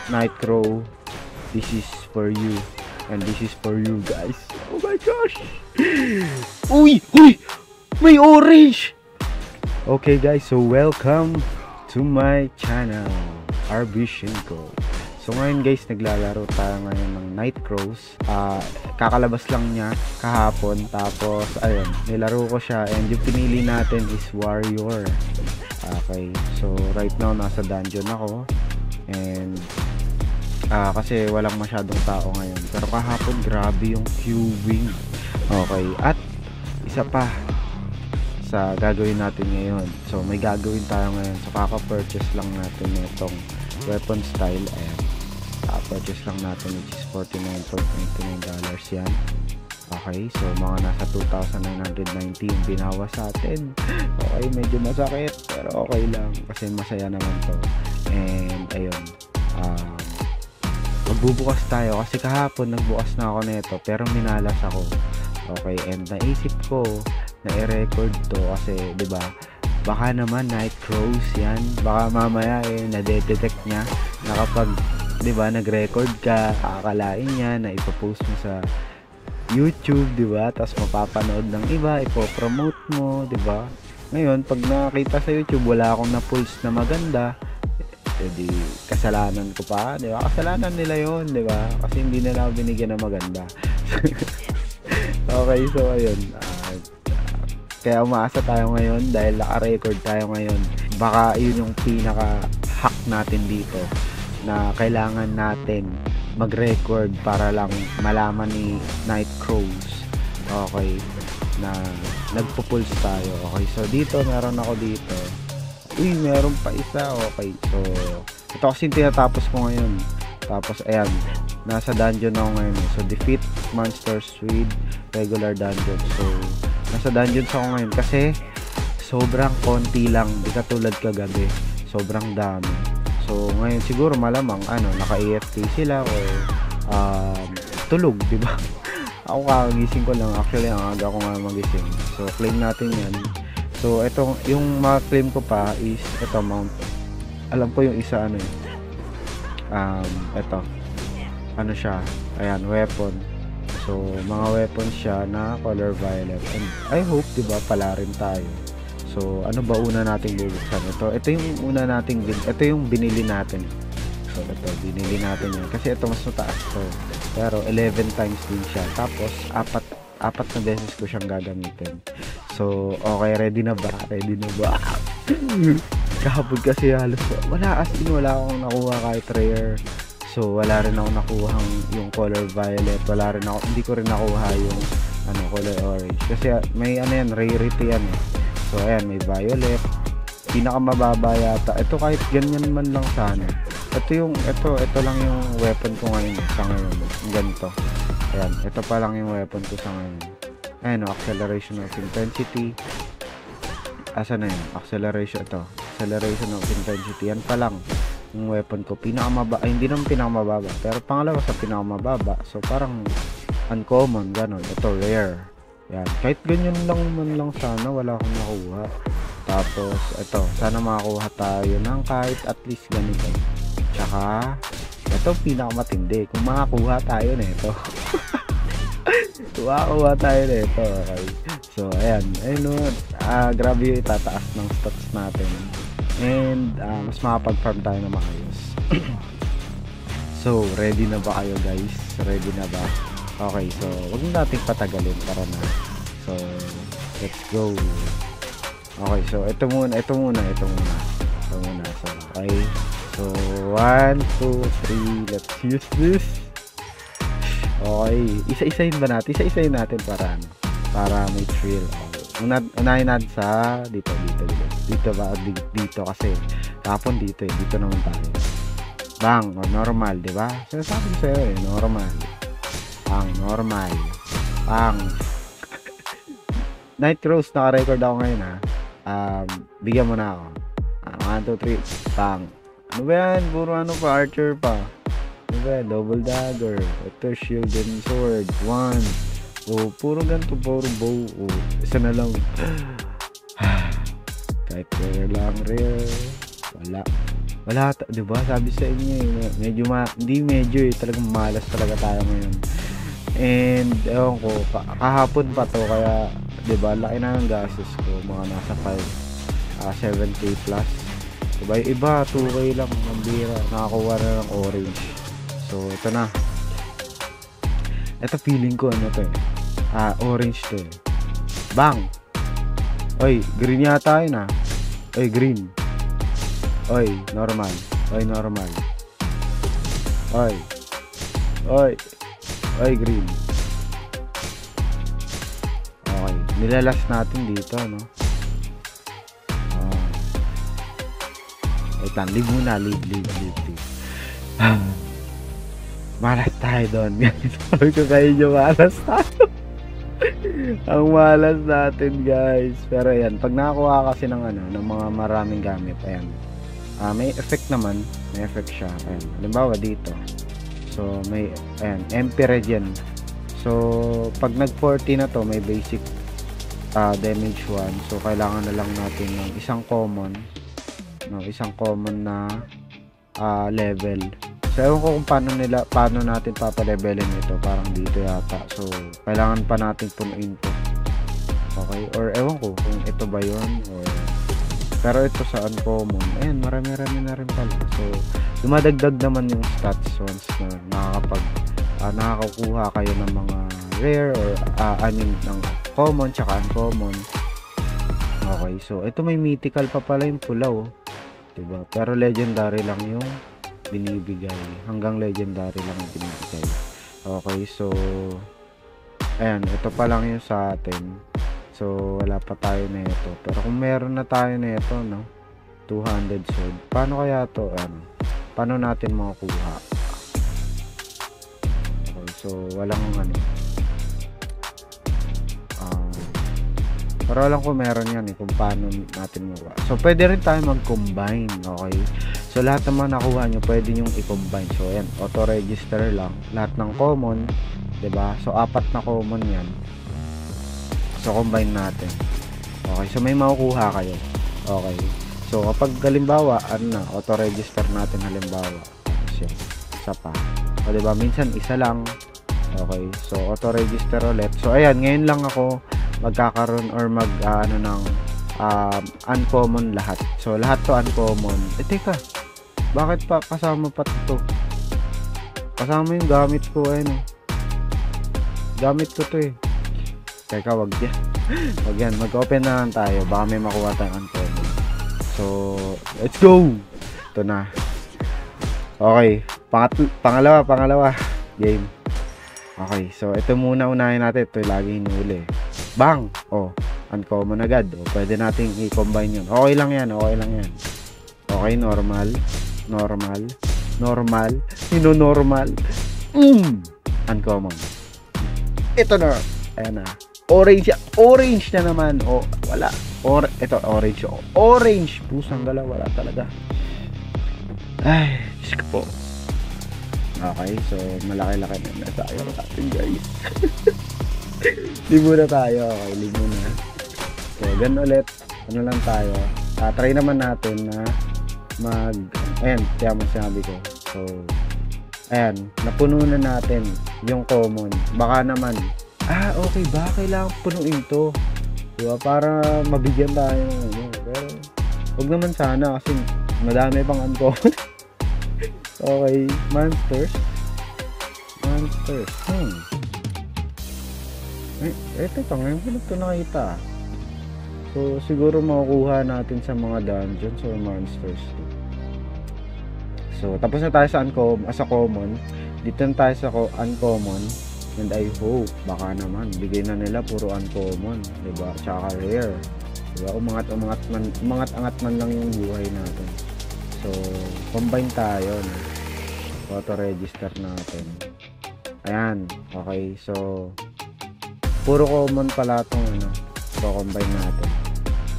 Nitro, this is for you. And this is for you guys. Oh my gosh! Uy! Uy! May orange! Okay guys, so welcome to my channel, Arbishenko. So ngayon guys, naglalaro tayo ngayon ng Nightcrows. Kakalabas lang niya kahapon. Tapos ayun, nilaro ko siya. And yung pinili natin is Warrior. Okay, so right now nasa dungeon ako. And kasi walang masyadong tao ngayon. Pero kahapon grabe yung queuing. Okay, at isa pa sa gagawin natin ngayon. So may gagawin tayo ngayon. So kaka-purchase lang natin itong weapon style. Ayan, kaka-purchase lang natin, which is $49.99 yan. Okay, so mga nasa 2,990 yung binawas sa atin. Okay, medyo masakit pero okay lang kasi masaya naman to. And ayun, magbubukas tayo kasi kahapon nagbukas na ako nito pero minalas ako. Okay, and naisip ko na i-record to kasi 'di ba? Baka naman Nightcrows 'yan. Baka mamaya na-detect niya na kapag 'di ba nag-record ka, akalain niya na ipo-post mo sa YouTube, 'di ba? Tapos mapapanood ng iba, ipo-promote mo, 'di ba? Ngayon, pag nakita sa YouTube wala akong na-pulse na maganda, edi kasalanan ko pa, di ba? Kasalanan nila yon, di ba? Kasi hindi nila ako binigyan ng maganda. Okay, so ayun, kaya umaasa tayo ngayon dahil naka-record tayo ngayon. Baka yun yung pinaka-hack natin dito na kailangan natin mag-record para lang malaman ni Nightcrows, okay, na nagpo-pulse tayo. Okay, so dito meron ako dito. Uy, meron pa isa. Okay, so ito kasi tinatapos ko ngayon. Tapos ayan, nasa dungeon ako ngayon. So defeat monsters with regular dungeon. So nasa dungeons ako ngayon kasi sobrang konti lang, di katulad kagabi, sobrang dami. So ngayon siguro malamang naka-AFK sila or tulog, di ba? Ako kakagising ko lang, actually ang aga ko nga magising. So claim natin yan. So ito, yung mga claim ko pa is ito, mount. Alam ko yung isa ito siya, ayan, weapon. So mga weapon siya na color violet, and I hope, diba, pala rin tayo. So ano ba una nating bubuksan? Ito yung una nating ito yung binili natin. So ito, binili natin yan kasi ito mas mataas to, pero 11 times din siya. Tapos apat na beses ko siyang gagamitin. So okay, ready na ba? Kahapon kasi halos wala akong nakuha kahit rare. So wala rin ako nakuhang yung color violet, hindi ko rin nakuha yung color orange kasi may yan, rarity yan eh. So ayan, may violet, pinakamababa yata ito, kahit ganyan man lang sana. Ito lang yung weapon ko ngayon sa ngayon, ganito. Ayan, ito pa lang yung weapon ko sa ngayon. Ayan, acceleration of intensity. Asa na yun? Acceleration of intensity. Yan pa lang yung weapon ko. Hindi naman pinakamababa, pero pangalawa sa pinakamababa. So parang uncommon, ganon. Ito rare. Yan, kahit ganyan lang man lang sana, wala akong nakuha. Tapos ito, sana makakuha tayo ng kahit at least ganito. Tsaka ito pinakamatindi, kung makakuha tayo nito. Kuha tayo nito. Okay, so ayan, grabe yung itataas ng stats natin, and mas makapag-farm tayo na maayos. So ready na ba kayo guys? Ready na ba? Okay, so wag nating patagalin, tara na. So let's go. Okay, so ito muna. So okay, so 1, 2, 3, let's use this. Okay, isa-isahin natin para may thrill. Unahin natin sa dito kasi tapon dito naman tayo. Bang, or normal, di ba? Sinasabi ko sa'yo normal. Bang. Nightcrows, naka-record ako ngayon bigyan mo na ako. 1, 2, 3, bang. Ano ba yan? Puro archer pa. Double dagger, ito shield and sword, 1. Puro ganito, puro bow. Isa na lang. Kahit rare lang, wala. Wala, di ba? Sabi sa inyo eh, medyo hindi medyo eh, talagang malas talaga tayo ngayon. And ewan ko, kahapon pa to, kaya di ba, laki na ng gastos ko, mga nasa 7k plus. Diba, yung iba 2k lang, ang bira, nakakuha na ng orange. So ito na, ito feeling ko ano to eh, orange to eh. Bang! Oy, green yata yun ah. Oy, green. Oy, normal. Oy, normal. Oy. Oy. Oy, green. Okay, nilalas natin dito, no? Wait lang, leave muna. Leave. Malas tayo doon. Sabi ko kayo nyo, malas tayo. Ang malas natin, guys. Pero ayan, pag nakakuha kasi ng ng mga maraming gamit, ayan, may effect naman. May effect siya. Ayan, halimbawa dito. So, may, ayan, MP red yan. So, pag nag 40 na to, may basic damage 1. So, kailangan na lang natin ng isang common na level. So, ewan ko kung paano natin papalevelin ito. Parang dito yata. So, kailangan pa natin punuin to. Okay? Or ewan ko kung ito ba yun. Or, pero ito sa uncommon. Ayan, marami-rami na rin pala. So, dumadagdag naman yung stats once na nakakakuha kayo ng mga rare or, ng common tsaka uncommon. Okay, so, ito may mythical pa pala yung pula, oh. Diba? Pero legendary lang yung binibigay. Hanggang legendary lang yung binibigay. Okay, so ayan, ito pa lang yung sa atin. So wala pa tayo na ito. Pero kung meron na tayo na ito, no, 200 sword, paano kaya to, paano natin makukuha? Okay, so walang pero alam ko meron yan kung paano natin makuha. So pwede rin tayo mag-combine. Okay, so lahat naman nakuha nyo pwede nyong i-combine. So ayan, auto-register lang lahat ng common, diba? So 4 na common yan. So combine natin. Okay, so may makukuha kayo. Okay, so kapag halimbawa auto-register natin halimbawa isa pa, o diba, minsan isa lang. Okay, so auto-register ulit. So ayan, ngayon lang ako magkakaroon or ng uncommon lahat. So lahat to uncommon. Teka, bakit pa kasama pa to? Kasama yung gamit ko, gamit ko to eh. Teka, wag yan. Mag-open na lang tayo, baka may makuha tayong uncommon. So let's go. Ito na. Okay, pangalawa game. Okay, so ito muna unahin natin. Ito yung lagi hinuli. Bang! Oh, uncommon agad. Oh, pwede nating i-combine yun. Okay lang yan. Okay, normal. Normal. Uncommon. Ito na. Ayan na. Orange na naman. Oh, wala. Ito, orange. Orange. Pusang gala. Wala talaga. Ay, Diyos ko po. Okay, so malaki-laki na tayo natin, guys. Leave muna tayo. Okay, leave muna. So, ganun ulit. Ano lang tayo. Try naman natin na ayan, kaya mo sinabi ko. So, ayan, napuno na natin yung common. Baka naman, okay ba? Kailangan punuin to. Diba? Para mabigyan tayo. Pero, huwag naman sana kasi madami pang uncommon. Okay, monsters. Ito pa ngayon ko ito nakita. So siguro makukuha natin sa mga dungeons or monsters. So tapos na tayo sa common. Dito na tayo sa uncommon. And I hope baka naman bigay na nila puro uncommon, diba? Tsaka rare, diba? Umangat-angat man lang yung buhay natin. So combine tayo, no? Auto-register natin. Ayan, okay. So puro common pala itong combine natin.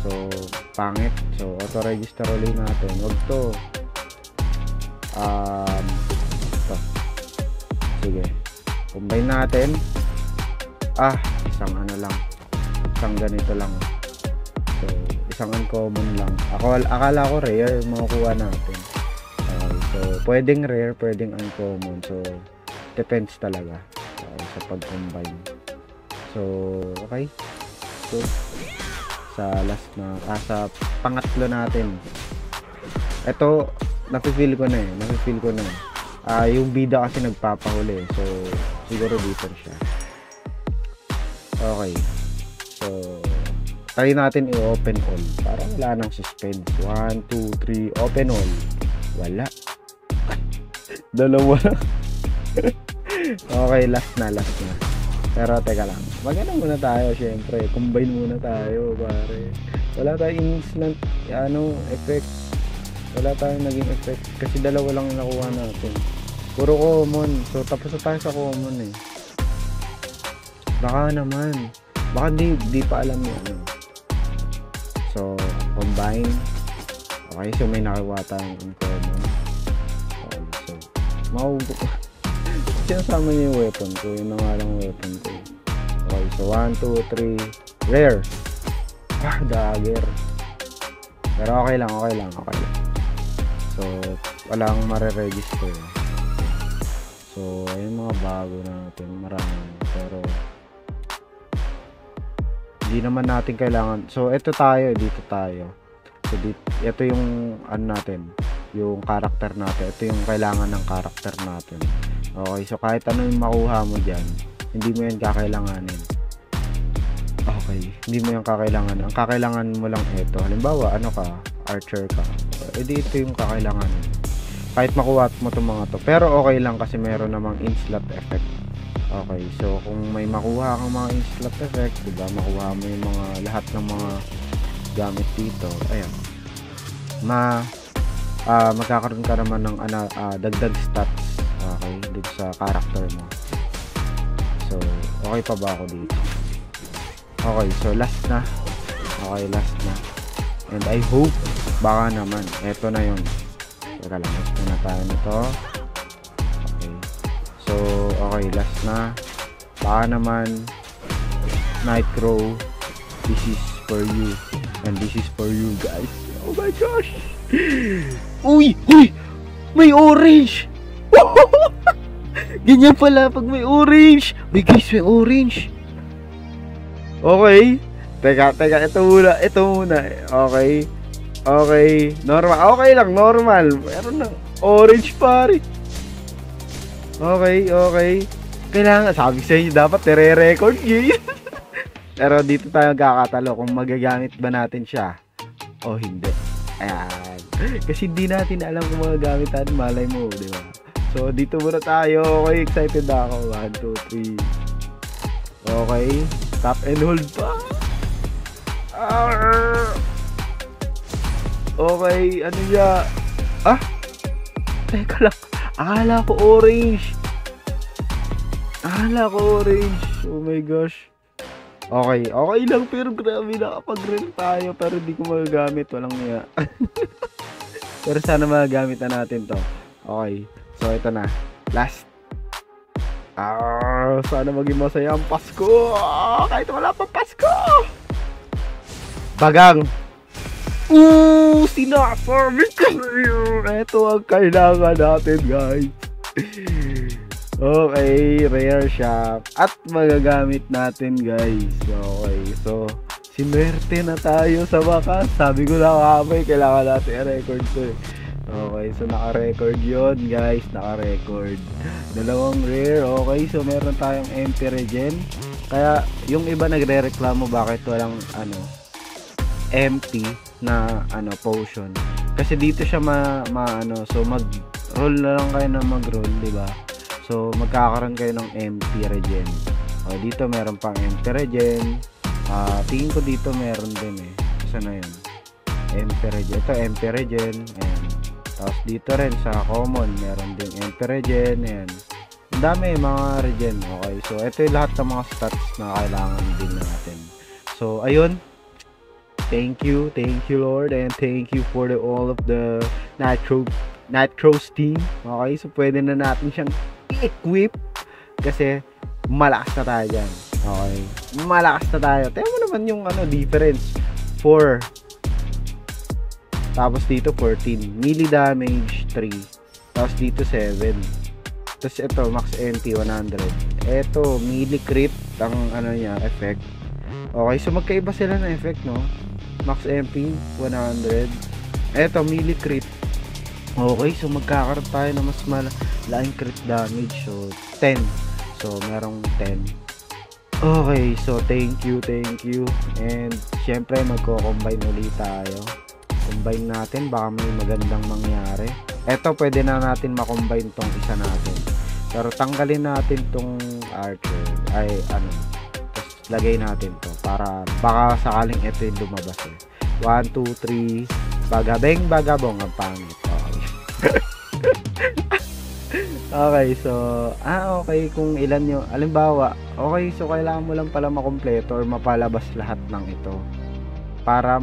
So pangit. So auto-register ulit natin. Huwag to. Ito. Sige, combine natin. Isang lang, isang ganito lang. So isang uncommon lang. Akala ko rare makukuha natin. So, pwedeng rare, pwedeng uncommon. So, depends talaga sa pag-combine. So, okay. So, sa last na, sa pangatlo natin. Ito, nafe-feel ko na. Yung bida kasi nagpapahuli. So, siguro dito siya. Okay. So, try natin i-open all. Para wala nang suspense. 1, 2, 3, open all. Wala. Dalawa. Okay, last na. Pero teka lang. Maganda muna tayo, syempre. Combine muna tayo, pare. Wala tayong instant, effect. Wala tayong naging effect. Kasi dalawa lang yung nakuha natin. Puro common. So, tapos na tayo sa common eh. Baka naman. Baka di pa alam yun. So, combine. Okay, so may nakuha tayong uncommon. Okay, so, sinasama niyo yung weapon ko. Yung nangalang weapon ko. Okay, so 1, 2, 3. Rare. Dagger. Pero okay lang. So, walang mare-register. So, ayun mga bago natin. Marami. Pero, hindi naman natin kailangan. So, dito tayo. So, ito yung, natin. Yung character natin. Ito yung kailangan ng character natin. Okay, so kahit ano yung makuha mo dyan, hindi mo yan kakailanganin. Okay, hindi mo yan kakailanganin. Ang kakailangan mo lang ito. Halimbawa, archer ka. Edi ito yung kakailanganin. Kahit makuha mo itong mga to. Pero okay lang kasi meron namang in-slot effect. Okay, so kung may makuha kang mga in-slot effect, diba, makuha mo yung lahat ng mga gamit dito. Ayan. Magkakaroon ka naman ng dagdag stats. Okay, dito sa character mo. So, okay pa ba ako dito? Okay, so last na. And I hope, baka naman, eto na yun. Teka lang, last na tayo nito. Okay. So, okay, last na. Baka naman, Nightcrow, this is for you. And this is for you, guys. Oh my gosh! Uy! May orange! Ganyan pala pag may orange. Uy guys, may orange. Okay. Teka, ito muna. Okay. Normal. Okay lang, normal. Meron ng orange pare. Okay. Kailangan, sabi sa inyo, dapat nire-record yun. Pero dito tayo kakatalo kung magagamit ba natin siya o hindi. Ayan. Kasi hindi natin alam kung magagamit natin, malay mo, di ba? So, dito muna tayo. Okay, excited na ako. 1, 2, 3. Okay. Tap and hold pa. Okay, ano niya? Teka lang. Akala ko orange. Oh my gosh. Okay lang. Pero grabe, nakapag-rent tayo. Pero di ko magagamit. Walang niya. Pero sana magagamit na natin to. Okay. So, ito na. Last. Sana maging masaya ang Pasko. Kahit wala pang Pasko. Bagang. Sinasabi ko sa'yo. Ito ang kailangan natin, guys. Okay, rare siya. At magagamit natin, guys. Okay, so, sinwerte na tayo sa wakas. Sabi ko na kamay, kailangan natin i-record to eh. Okay, so naka-record yun, guys. Naka-record. Dalawang rare. Okay, so meron tayong MP regen. Kaya, yung iba nagre-reklamo bakit walang, empty na, potion. Kasi dito siya so mag-roll na lang kayo na mag-roll, diba? So, magkakaroon kayo ng MP regen. Dito meron pang MP regen. Tingin ko dito meron din eh. Saan na yun? MP regen. Ito, MP regen. Ayan. Tapos dito rin sa common, meron din MP regen. Ayan. Ang dami mga regen. Okay, so ito yung lahat ng mga stats na kailangan din natin. So, ayun. Thank you Lord, and thank you for all of the Nightcrow's team. Okay, so pwede na natin siyang i-equip kasi malakas na tayo dyan. Okay, malakas na tayo. Tingnan mo naman yung difference. 4. Tapos dito 14. Melee damage 3. Tapos dito 7. Tapos ito, max NT 100. Ito, melee crit ang ano niya, effect. Okay, so magkaiba sila ng effect, no? Max MP 100. Ito, melee crit. Okay, so magkakaroon tayo na mas malaking crit damage. So, 10. So, merong 10. Okay, so thank you. And syempre magko-combine ulit tayo. Combine natin, baka may magandang mangyari. Eto, pwede na natin makombine tong isa natin. Pero tanggalin natin tong archer. Ay, ano. Tapos lagay natin to. Para baka sakaling ito yung lumabas eh. 1, 2, 3. Bagabeng, bagabong. Ang pangit. Okay. Okay, so, okay, kung ilan yung, alimbawa, okay, so kailangan mo lang pala makompleto or mapalabas lahat ng ito para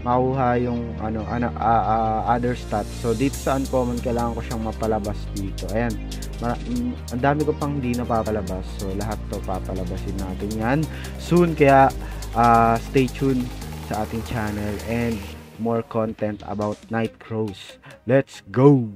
makuha yung other stats. So dito sa uncommon, kailangan ko siyang mapalabas dito. Ayan, ang dami ko pang hindi napapalabas, so lahat to papalabasin natin yan soon. Kaya stay tuned sa ating channel and more content about Nightcrows. Let's go!